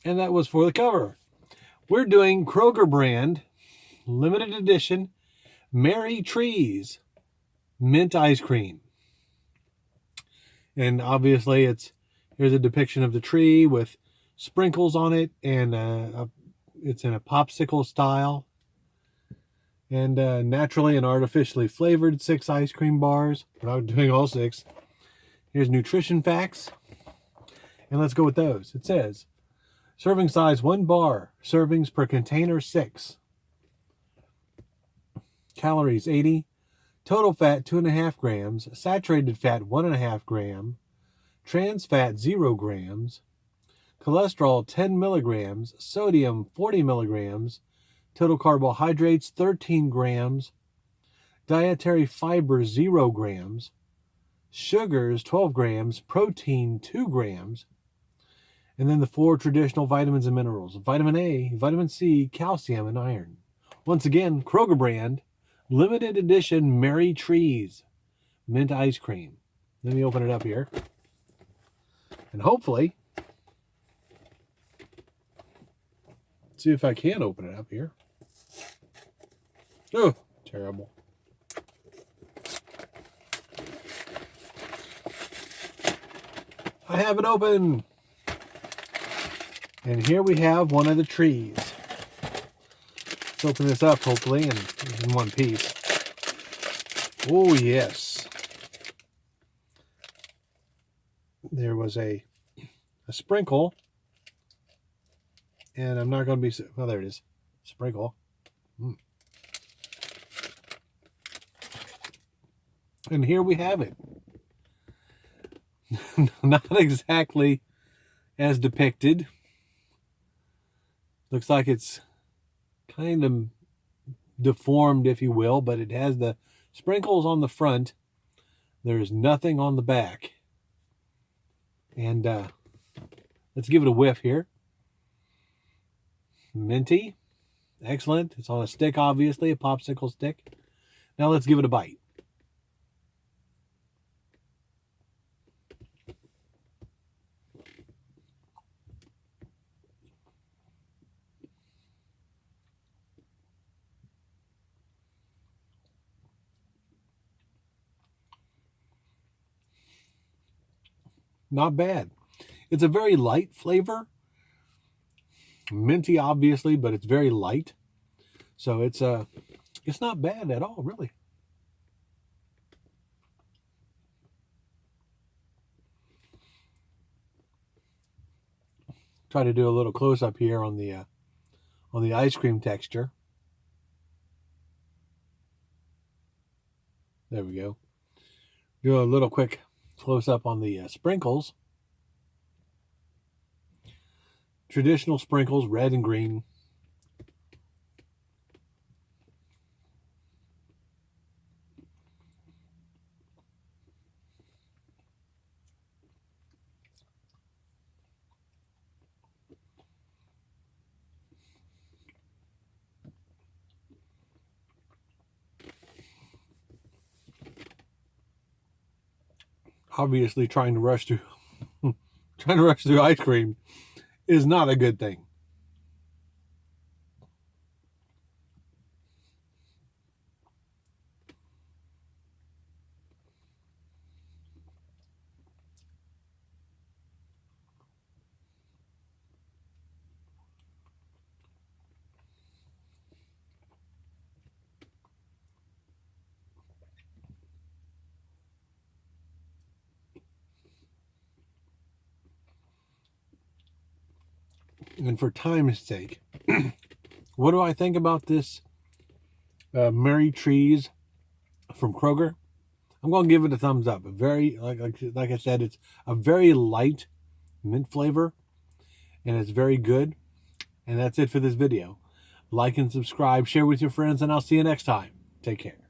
And that was for the cover. We're doing Kroger brand, limited edition, Merry Trees, mint ice cream. And obviously here's a depiction of the tree with sprinkles on it, and it's in a popsicle style. And naturally and artificially flavored 6 ice cream bars. We're not doing all 6. Here's nutrition facts. And let's go with those. It says, serving size 1 bar, servings per container 6. Calories 80. Total fat 2.5 grams. Saturated fat 1.5 gram. Trans fat 0 grams. Cholesterol 10 milligrams. Sodium 40 milligrams. Total carbohydrates 13 grams. Dietary fiber 0 grams. Sugars 12 grams. Protein 2 grams. And then the 4 traditional vitamins and minerals: vitamin A, vitamin C, calcium, and iron. Once again, Kroger brand, limited edition Merry Trees, mint ice cream. Let me open it up here. And hopefully, see if I can open it up here. Oh, terrible. I have it open. And here we have one of the trees. Let's open this up, hopefully, in one piece. Oh, yes. There was a sprinkle. And I'm not going to be... Oh, there it is. Sprinkle. And here we have it. Not exactly as depicted. Looks like it's kind of deformed, if you will, but it has the sprinkles on the front. There's nothing on the back. And let's give it a whiff here. Minty. Excellent. It's on a stick, obviously, a popsicle stick. Now let's give it a bite. Not bad. It's a very light flavor. Minty, obviously, but it's very light. So it's not bad at all, really. Try to do a little close up here on the ice cream texture. There we go. Do a little quick close up on the sprinkles. Traditional sprinkles, red and green. Obviously, trying to rush through ice cream is not a good thing. And for time's sake, what do I think about this Merry Trees from Kroger? I'm going to give it a thumbs up. A very, like I said, it's a very light mint flavor, and it's very good. And that's it for this video. Like and subscribe, share with your friends, and I'll see you next time. Take care.